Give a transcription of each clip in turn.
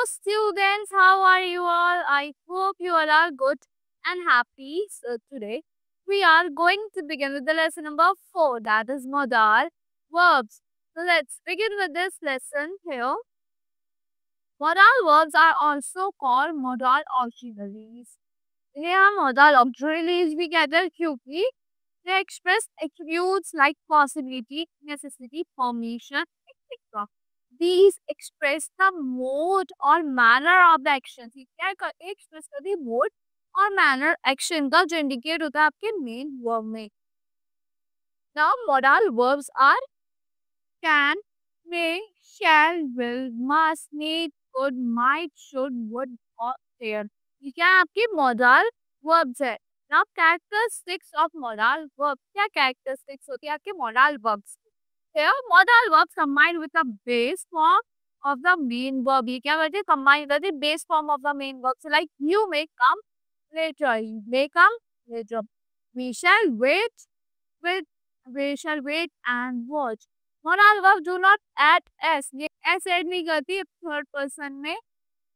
students, how are you all? I hope you all are good and happy. So, today we are going to begin with the lesson number 4, that is modal verbs. So, let's begin with this lesson here. Modal verbs are also called modal auxiliaries. Yeah, modal auxiliaries we get it क्योंकि they express attributes like possibility, necessity, permission, etc. These express the mode or manner of the action. क्या express करती है mode और manner action का जो indicate होता है आपके main verb में. Now modal verbs are can, may, shall, will, must, need, could, might, should, would और dare. ये क्या आपके modal verbs है. Now characteristics of modal verbs. क्या characteristics होती है आपके modal verbs? Here modal verbs combined with the base form of the main verb. ये क्या करते हैं? Combine करते हैं base form of the main verb. So like you may come later. You may come later. We shall wait with we shall wait and watch. Modal verbs do not add s. ये s add नहीं करती third person में.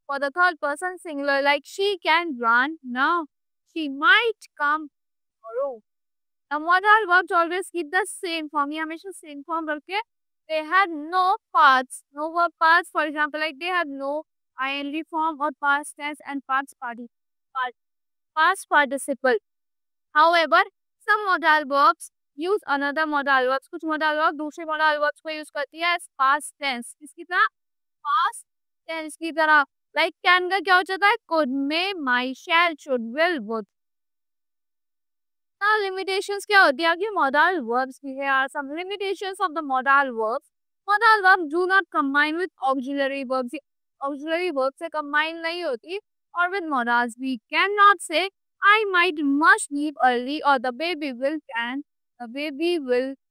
For the third person singular, like she can run now. She might come tomorrow. The modal verbs always keep the same form. ये हमेशा same form रखे. They have no parts, no verb parts. For example, like they have no ing form or past tense and past participle. However, some modal verbs use another modal verbs. कुछ modal verbs दूसरे modal verbs को use करती है as past tense. किसकी तरह? Past tense की तरह. Like can का क्या हो जाता है? Could, may, might, shall, should, will, would. Now limitations क्या होती है? Modal verbs भी है. Are some limitations of the modal verbs. Modal verbs do not combine with auxiliary verbs. Auxiliary verbs से combine नहीं होती. Or with modals we cannot say I might must leave early or the baby will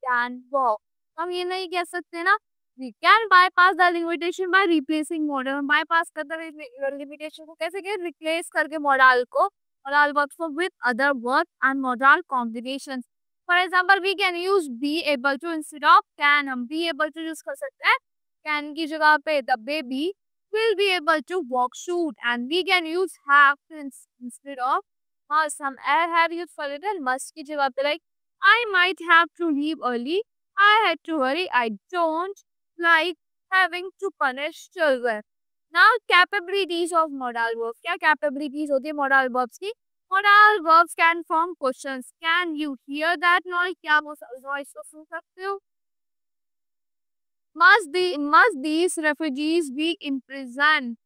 can walk. हम ये नहीं कह सकते ना. We can bypass the limitation by replacing modal. bypass करते हैं limitation को कैसे करें? Replace करके modal को modal verbs with other verbs and modal combinations. For example, we can use be able to instead of can. हम be able to use कर सकते हैं. Can की जगह पे the baby will be able to walk shoot, and we can use have instead of must. हम have use for it and must की जगह पे like I might have to leave early. I had to hurry. I don't like having to punish children. Now capabilities of modal verbs. क्या capabilities होती है modal verbs की? Modal verbs can form questions. Can you hear that noise? क्या आप उस noise को सुन सकते हो? Must these refugees be imprisoned?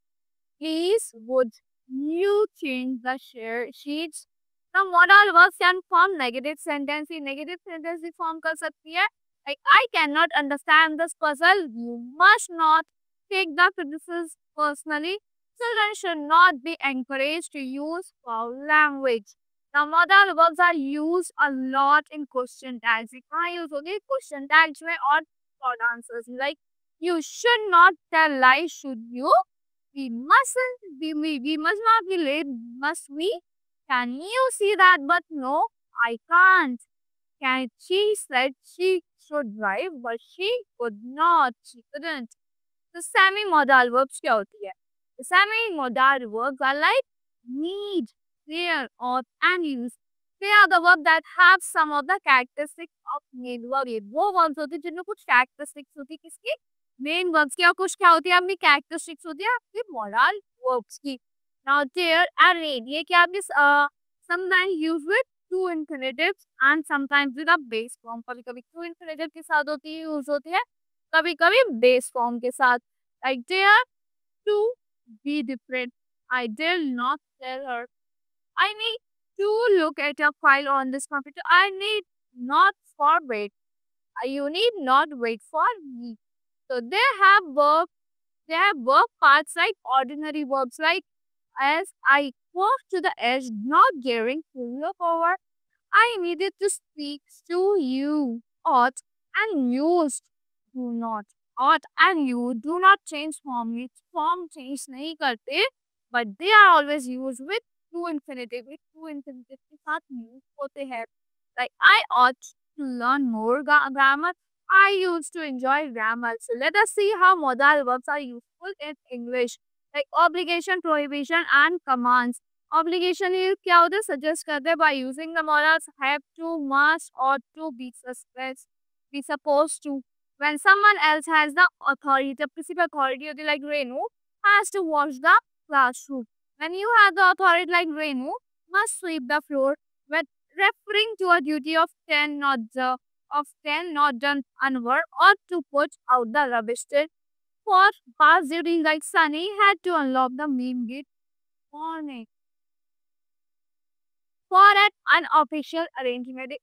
Please would you change the sheets? The modal verbs can form negative sentence. Negative sentence भी form कर सकती है. Like I cannot understand this puzzle. You must not take the criticism personally. Children should not be encouraged to use foul language. The modal verbs are used a lot in question tags. कहाँ use होती है? Question tags में और short answers. Like you should not tell lies, should you? We must not be late, must we? Can you see that? But no, I can't. She said she should drive, but she could not. She couldn't. The semi-modal verbs क्या होती है? The semi-modal verbs are like need, fear, ought, and use. They are the verbs that have some of the characteristics of main verb. ये वो verbs होती है जिनमें कुछ characteristics होती है किसकी? Main verbs की. और कुछ क्या होती है अपनी characteristics होती है आपकी modal verbs की. Now there and need ये क्या आपकी sometimes used with two infinitives and sometimes with a base form. कभी-कभी two infinitive के साथ होती है use होती है. कभी-कभी base form के साथ. Like dare to be different. I dare not tell her. I need to look at a file on this computer. I need not for wait. You need not wait for me. So they have verb parts like ordinary verbs like as I walked to the edge, not daring to look over. I needed to speak to you. Ought and used do not. Ought and you do not change form. ये form change नहीं करते, but they are always used with two infinitive. With two infinitive के साथ use होते हैं. Like I ought to learn more grammar. I used to enjoy grammar. So let us see how modal verbs are useful in English. Like obligation, prohibition and commands. Obligation ये क्या होता है? Suggest करते हैं by using the modals have to, must, ought to, be suspect, be supposed to. When someone else has the authority, जब किसी पे authority होती है like Renu has to wash the classroom. When you have the authority like Renu must sweep the floor. When referring to a duty of 10 not done unwork or to put out the rubbish bin. For past duty like Sunny had to unlock the main gate morning. For an unofficial arrangement,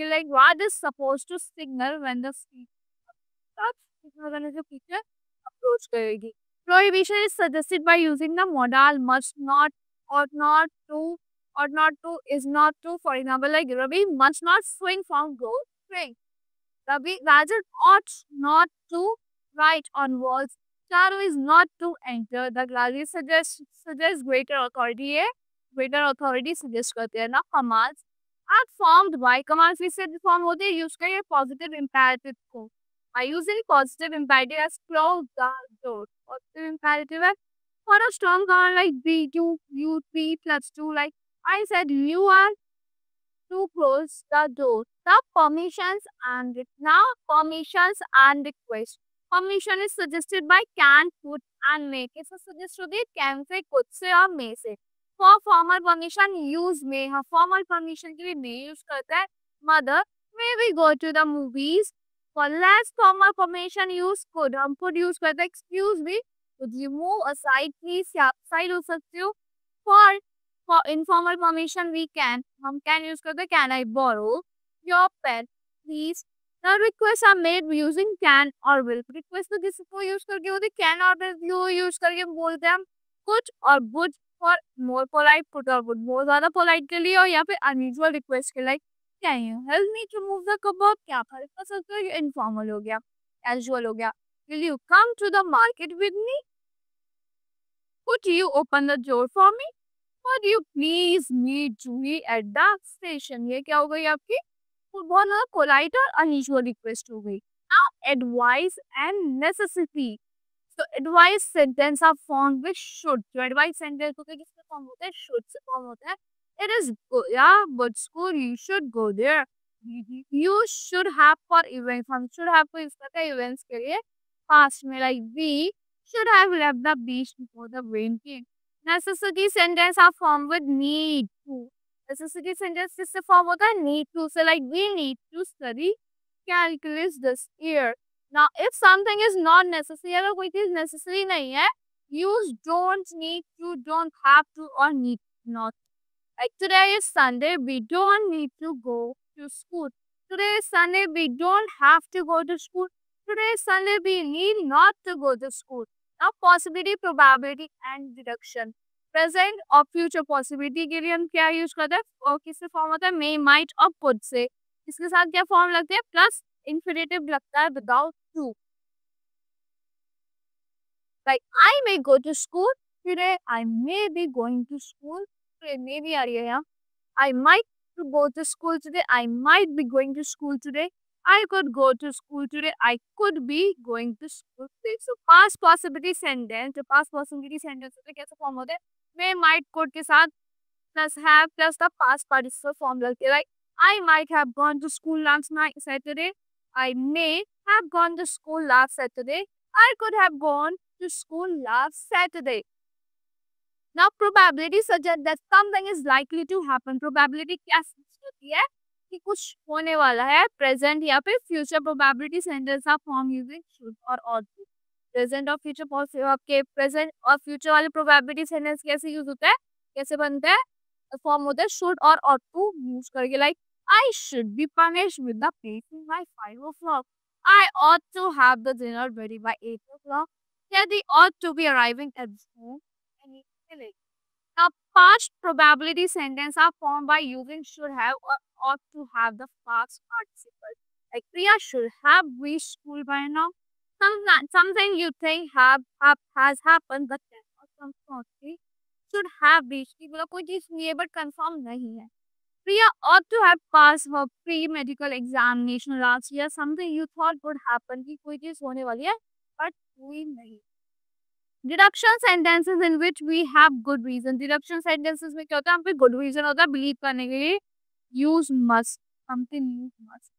like what is supposed to signal when the teacher approach करेगी. Prohibition is suggested by using the modal must not, ought not to, is not to. For example, like Ravi must not swing from goal swing. Ravi Rajan ought not to write on walls. Charu is not to enter the class. It suggests greater authority है. Greater authority suggest करते हैं ना. Commands are formed by commands we said form होते हैं use करिए positive imperative को. By using positive imperative as close the door. Positive imperative है for a strong command like be, do, you, be plus 2 like I said you are to close the door. The permissions and now permissions and request. Permission is suggested by can, could and may. कैसे suggest होती है? Can से, could से और may से. For formal permission use may. हाँ formal permission के लिए may use करता है. Mother, may we go to the movies? For less formal permission use could. हम could use करते हैं. Excuse me, could you move aside please? या side हो सकते हो. For informal permission we can. हम can use करते हैं. Can I borrow your pen please? Now requests are made using can or will. Request तो किसको use करके होती है? Can और will use करके बोलते हैं हम could और would. For more polite put और would. बहुत ज़्यादा polite के लिए और या फिर unusual request के like can you help me to move the cupboard? क्या फर्क कर सकते हो? ये informal हो गया, casual हो गया. Will you come to the market with me? Could you open the door for me? Would you please meet Julie at the station? ये क्या हो गई आपकी? बहुत ज़्यादा polite और unusual request हो गई. Now advice and necessity. So advice sentence are formed with should. जो advice sentence होता है किससे form होता है? Should से form होता है. It is good, yeah, but school you should go there. You should have for events. हम should have को use करते हैं events के लिए. Past में like we should have left the beach before the rain came. Necessity sentence are formed with need to. Necessity sentence किससे form होता है? Need to. So like we need to study calculus this year. Now if something is not necessary, अगर कोई चीज necessary नहीं है, use don't, need to, don't have to or need not. Like today is Sunday, we don't need to go to school. Today is Sunday, we don't have to go to school. Today is Sunday, we need not to go to school. Now possibility, probability and deduction. Present और future possibility के लिए हम क्या use करते हैं? और किससे form होता है? May, might और could से. इसके साथ क्या form लगते हैं? Plus infinitive लगता है without to. Like I may go to school today. I may be going to school today. May भी आ रही है यहाँ. I might to go to school today. I might be going to school today. I could go to school today. I could be going to school today. So past possibility sentence. जो past possibility sentence होते हैं कैसे form होते हैं? May, might, could के साथ plus have plus the past participle form लगते हैं. Like I might have gone to school last night Saturday. I may have gone to school last Saturday. I could have gone to school last Saturday. Now probability suggests that something is likely to happen. Probability क्या होती है कि कुछ होने वाला है. Present या फिर future probability sentence are formed using should or ought to. Present और future आपके present और future वाले probability sentence कैसे use होता है? कैसे बनते हैं? Form होता है should or ought to use करके like I should be punished with the pacing by 5 o'clock. I ought to have the dinner ready by 8 o'clock. Yeah, they ought to be arriving at home any minute. Now, past probability sentence are formed by using should have or ought to have the past participle. Like Priya should have reached school by now. Something you think has happened but unfortunately should have reached. मतलब कोई चीज नहीं है but confirm नहीं है. Priya ought to have passed her pre-medical examination last year. Something you thought would happen कि कोई चीज होने वाली है but हुई नहीं. Deduction sentences in which we have good reason, deduction sentences में क्या होता है, हम पे गुड रीजन होता है बिलीव करने के लिए. Use must, something use must,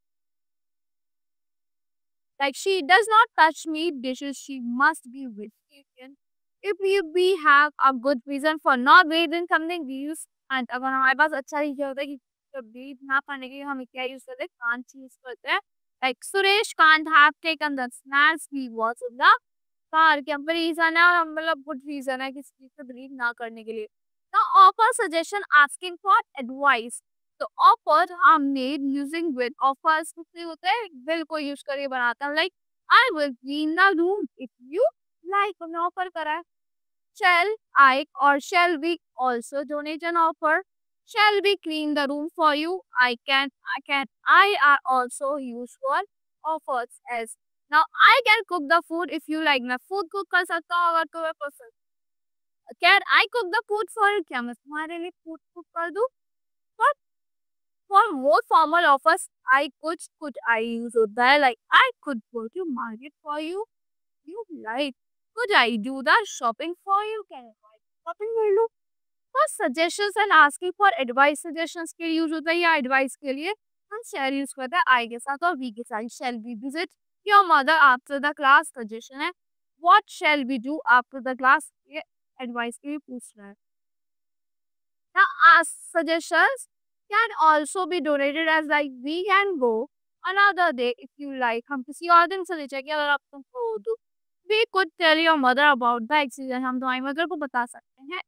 like she does not touch meat dishes, she must be vegetarian. If we have a good reason for not reading something we use, and अगर हमारे पास अच्छा reason होता है कि read ना करने के लिए हम क्या यूज करते हैं, can't यूज करते हैं. like Suresh can't have taken the snacks he was in the car के हम पे रीजन है, और हम मतलब गुड रीजन है किसी चीज को बिलीव ना करने के लिए. now offer suggestion asking for advice. तो offer are made using with, offers किससे होते हैं, विल को यूज करके बनाता है. Like I will clean the room if you like, हमने ऑफर करा है. shall I or shall we also donate an offer? Shall we clean the room for you? I are also used for offers as. Now I can cook the food if you like. मैं food cook कर सकता हूँ अगर तुम्हें पसंद. Can I cook the food for you? क्या मैं तुम्हारे लिए food cook कर दूँ? For for more formal offers, I could I use होता है. Like I could go to market for you. You like. Could I do the shopping for you? Can I shopping कर लूँ? For suggestions and asking for advice, suggestions के लिए use होता है या advice के लिए हम shall यूज करते हैं I के साथ और we के साथ. Shall we visit your mother after the class? suggestion है. What shall we do after the class? ये advice के लिए पूछ रहा है. Now ask suggestions can also be donated as like we can go another day if you like. हम किसी और दिन से ले जाएंगे अगर आप तुमको हो तो. We could tell your mother about the accident. हम तुम्हारी मदर को बता सकते हैं.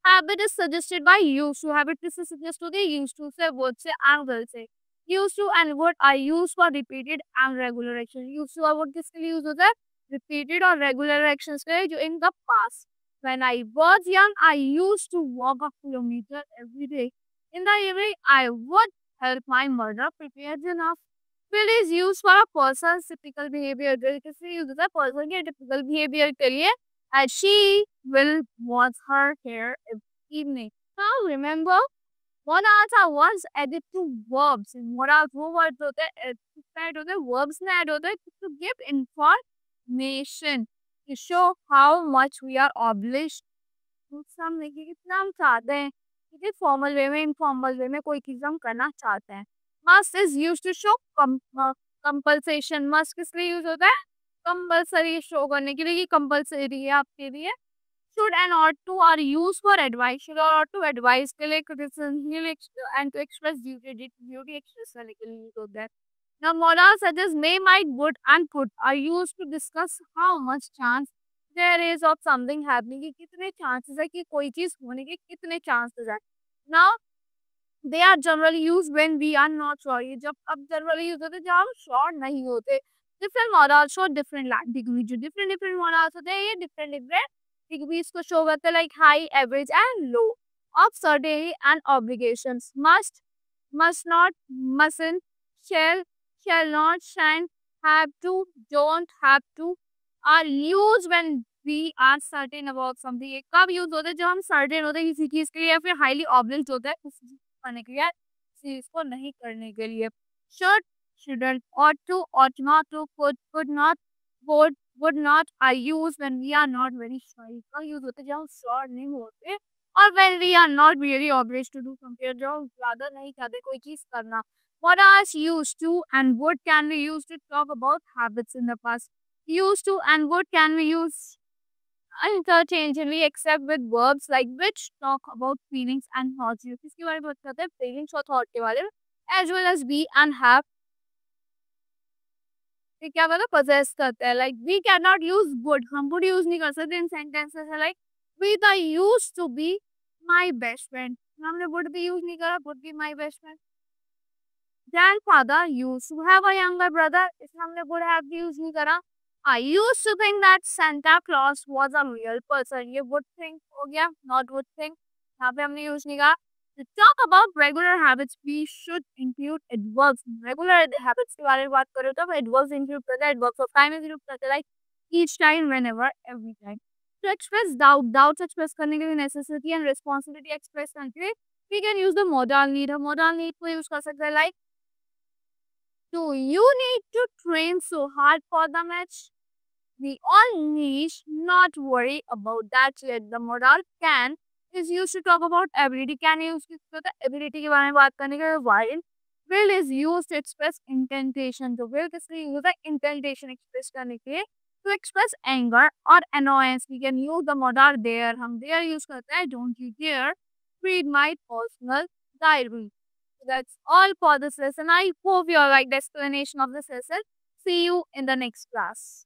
Habit is suggested by used to. Habit किससे suggest होती है, used to से, word से, and will से. Used to and word are used for repeated and regular action. Used to और word किसके लिए use होता है, repeated और regular actions के लिए जो in the past. When I was young, I used to walk a kilometer every day. In the evening, I would help my mother prepare dinner. Will is used for a person's typical behavior. किसके लिए use होता है, person के typical behavior के लिए. And she will wash her hair every evening. Now remember, modals are once added to verbs. Modals वो words होते हैं add होते हैं, verbs में add होते हैं to give information, to show how much we are obliged to something, कि कितना हम चाहते हैं, किसी formal way में informal way में कोई चीज हम करना चाहते हैं. Must is used to show compulsion. Must किस लिए use होता है, कंपल्सरी शो करने के लिए कि कंपल्सरी है आपके लिए. Should and ought to are used for advice. Should or ought to advise के लिए, criticism and to express duty express करने के लिए use होता है. Now modals such as may, might, would and could are used to discuss how much chance there is of something happening, कि कितने chances है कि कोई चीज होने के कितने chances है. Now they are generally used when we are not sure. ये जब अब generally use होते हैं जब हम sure नहीं होते. Different models show different degrees. जो different models होते हैं ये different degrees को show करते हैं, like high, average and low of certainty and obligations. Must not, mustn't, shall not, shan't, have to, don't have to are used when we are certain about something. ये कब use होते हैं, जब हम certain होते हैं किसी चीज के लिए या फिर highly obliged होता है उस चीज को करने के लिए, चीज को नहीं करने के लिए. Should, shouldn't, ought to, ought not to, could not, would not are used when we are not very sure. इसका use होता है जब हम sure नहीं होते, और when we are not really obliged to do something, जब हम ज्यादा नहीं चाहते कोई चीज करना. What are used to and would can be used to talk about habits in the past. Used to and would can be used interchangeably except with verbs like which talk about feelings and thoughts. किसके बारे में बात करते हैं, feelings और thought के बारे में, as well as be and have. ये क्या मतलब possess करते हैं, like we cannot use would, हम would use नहीं कर सकते in sentences है, like we the used to be my best friend, हमने would भी use नहीं करा, would be my best friend. Grandfather used to have a younger brother, इसमें हमने would have भी use नहीं करा. I used to think that Santa Claus was a real person. ये would think हो गया, not would think. यहाँ पे हमने use नहीं करा. To talk about regular habits, we should include adverbs. Regular habits के बारे में बात करें तो adverbs include करते हैं, adverbs of time include करते हैं, like each time, whenever, every time. To express doubts express करने के लिए, necessity and responsibility express करने के लिए, we can use the modal need. हम modal need को use कर सकते हैं, like do you need to train so hard for the match? we all need not worry about that yet. The modal can is used to talk about ability. Can use to the ability के बारे में बात करने के while will is used to express intentation. तो will किसके use है intentation express करने के लिए to express anger or annoyance. We can use the modal there. हम there use करते हैं don't you dare read my personal diary. So that's all for this lesson. I hope you like the explanation of this lesson. See you in the next class.